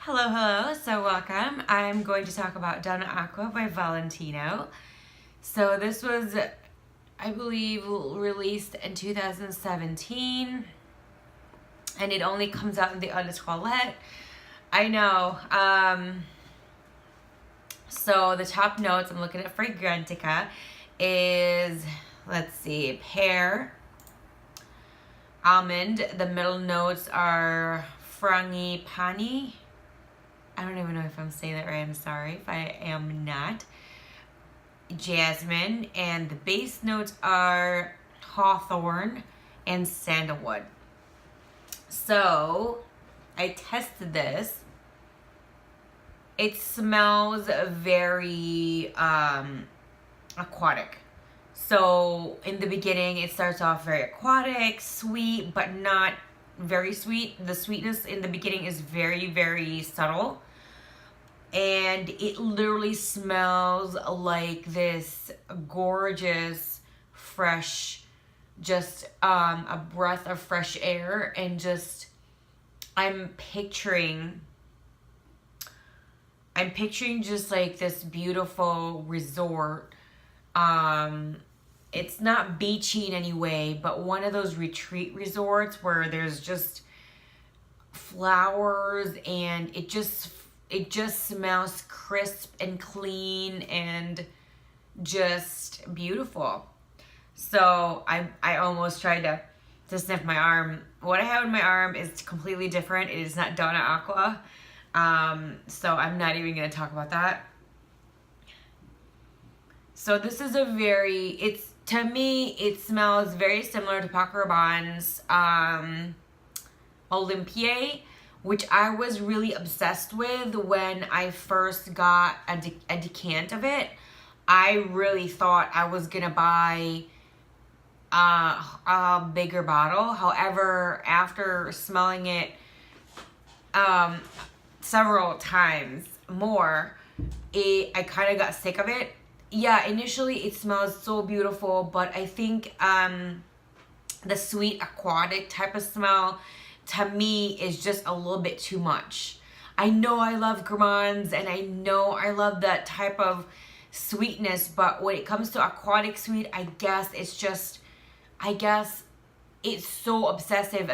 Hello, hello. So welcome. I'm going to talk about Donna Acqua by Valentino. So this was, I believe, released in 2017, and it only comes out in the Eau de Toilette. I know. So the top notes, I'm looking at Fragrantica, is, let's see, pear, almond. The middle notes are frangipani. I don't even know if I'm saying that right. I'm sorry if I am not. Jasmine. And the base notes are hawthorn and sandalwood. So I tested this. It smells very aquatic. So in the beginning, it starts off very aquatic, sweet, but not very sweet. The sweetness in the beginning is very, very subtle. And it literally smells like this gorgeous, fresh, just a breath of fresh air. And just, I'm picturing just like this beautiful resort. It's not beachy in any way, but one of those retreat resorts where there's just flowers and it just smells crisp and clean and just beautiful. So I almost tried to sniff my arm. What I have in my arm is completely different. It is not Donna Acqua. So I'm not even going to talk about that. So this is to me, it smells very similar to Paco Rabanne's Olympia, which I was really obsessed with when I first got a decant of it. I really thought I was going to buy a bigger bottle. However, after smelling it several times more, I kind of got sick of it. Yeah, initially it smells so beautiful, but I think the sweet aquatic type of smell to me is just a little bit too much. I know I love gourmands and I know I love that type of sweetness, but when it comes to aquatic sweet, I guess it's so obsessive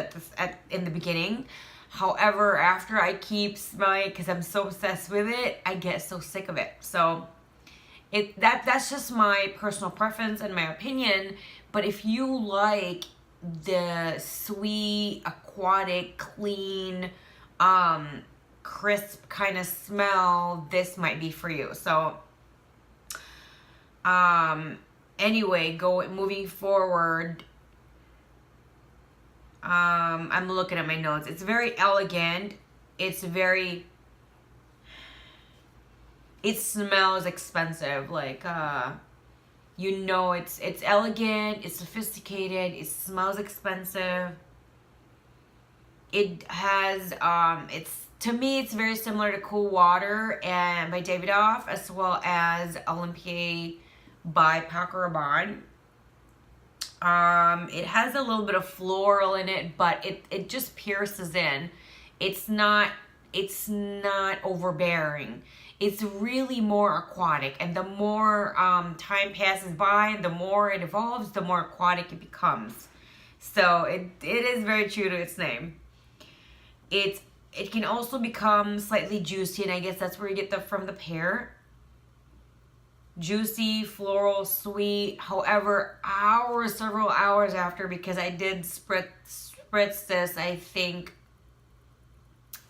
in the beginning. However, after I keep smelling it because I'm so obsessed with it, I get so sick of it. So that's just my personal preference and my opinion. But if you like the sweet, aquatic, clean, crisp kind of smell, this might be for you. So anyway, moving forward, I'm looking at my notes. It's very elegant. It smells expensive. Like, it's elegant, it's sophisticated, it smells expensive. It has, to me, it's very similar to Cool Water and by Davidoff, as well as Olympia by Paco Rabanne. It has a little bit of floral in it, but it just pierces in. It's not overbearing. It's really more aquatic, and the more time passes by, the more it evolves, the more aquatic it becomes. So it is very true to its name. It can also become slightly juicy, and I guess that's where you get from the pear. Juicy, floral, sweet. However, several hours after, because I did spritz this, I think,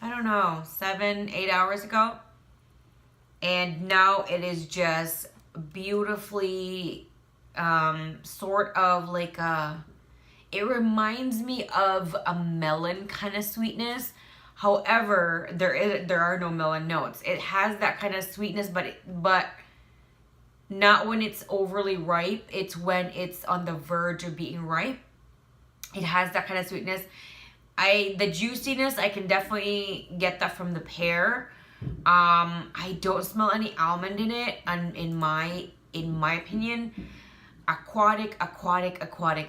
I don't know, 7-8 hours ago. And now it is just beautifully, sort of like it reminds me of a melon kind of sweetness. However, there are no melon notes. It has that kind of sweetness, but not when it's overly ripe. It's when it's on the verge of being ripe. It has that kind of sweetness. The juiciness, I can definitely get that from the pear. I don't smell any almond in it, and in my opinion. Aquatic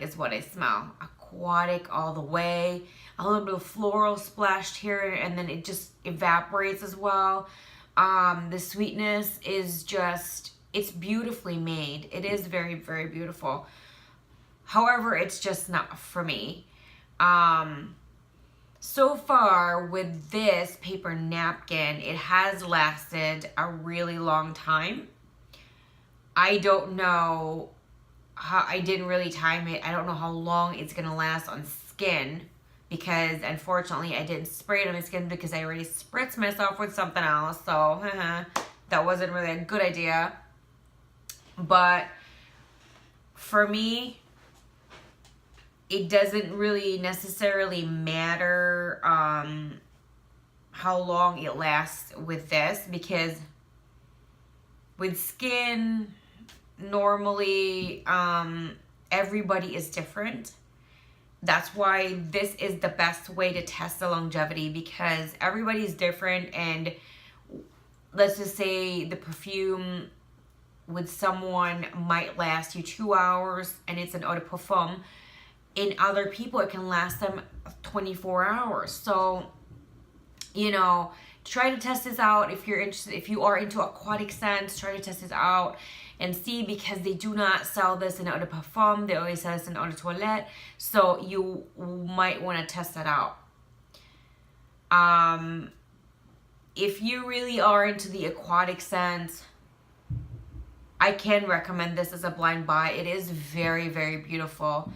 is what I smell. Aquatic all the way. a little bit of floral splashed here, and then it just evaporates as well. The sweetness is just, it's beautifully made. It is very, very beautiful. However, it's just not for me. So far with this paper napkin, it has lasted a really long time. I don't know how, I didn't really time it. I don't know how long it's gonna last on skin, because unfortunately I didn't spray it on my skin because I already spritzed myself with something else. So that wasn't really a good idea. But for me, it doesn't really necessarily matter how long it lasts with this, because with skin, normally everybody is different. That's why this is the best way to test the longevity, because everybody's different. And let's just say the perfume with someone might last you 2 hours and it's an eau de parfum. In other people, it can last them 24 hours. So, you know, try to test this out. If you're interested, if you are into aquatic scents, try to test this out and see, because they do not sell this in eau de parfum. They always sell this in eau de toilette. So you might want to test that out. If you really are into the aquatic scents, I can recommend this as a blind buy. It is very, very beautiful.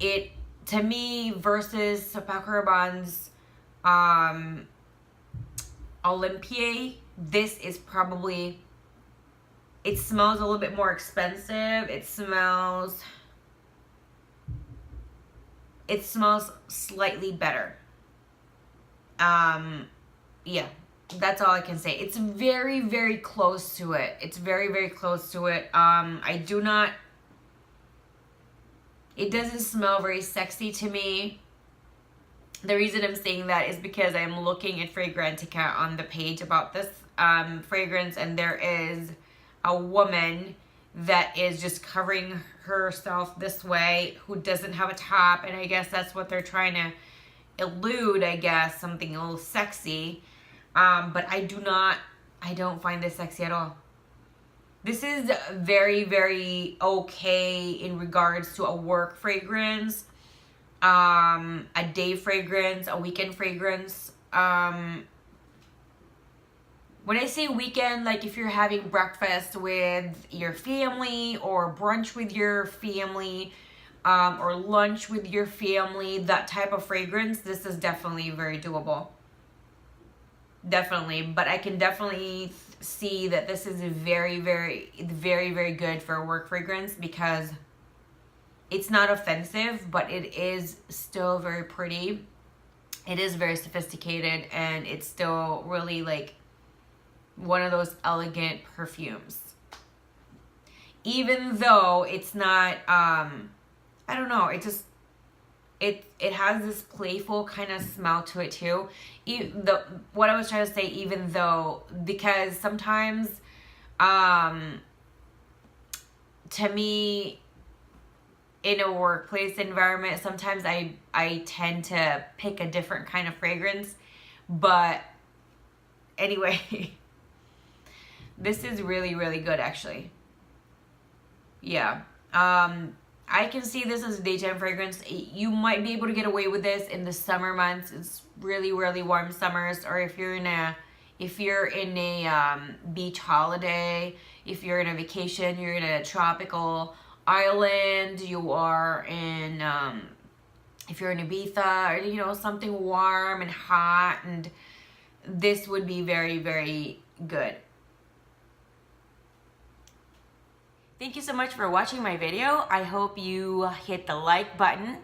It, to me, versus Paco Rabanne's Olympia, this is probably, it smells a little bit more expensive. It smells slightly better. Yeah, that's all I can say. It's very, very close to it. It's very, very close to it. It doesn't smell very sexy to me. The reason I'm saying that is because I'm looking at Fragrantica on the page about this fragrance, and there is a woman that is just covering herself this way, who doesn't have a top, and I guess that's what they're trying to elude, I guess, something a little sexy. But I don't find this sexy at all. This is very, very okay in regards to a work fragrance, a day fragrance, a weekend fragrance. When I say weekend, like if you're having breakfast with your family, or brunch with your family, or lunch with your family, that type of fragrance, this is definitely very doable. Definitely. But I can definitely see that this is very, very, very, very good for a work fragrance, because it's not offensive, but it is still very pretty. It is very sophisticated, and it's still really like one of those elegant perfumes. Even though it's not, I don't know, it has this playful kind of smell to it too. What I was trying to say, even though, because sometimes, to me, in a workplace environment, sometimes I tend to pick a different kind of fragrance. But anyway, this is really, really good, actually. Yeah. I can see this as a daytime fragrance. You might be able to get away with this in the summer months. It's really, really warm summers. Or if you're in a beach holiday, if you're in a vacation, you're in a tropical island, you are in, if you're in Ibiza, or, you know, something warm and hot, and this would be very, very good. Thank you so much for watching my video. I hope you hit the like button,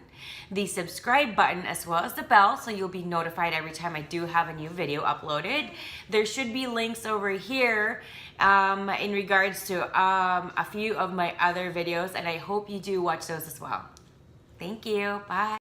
the subscribe button, as well as the bell, so you'll be notified every time I do have a new video uploaded. There should be links over here in regards to a few of my other videos, and I hope you do watch those as well. Thank you. Bye.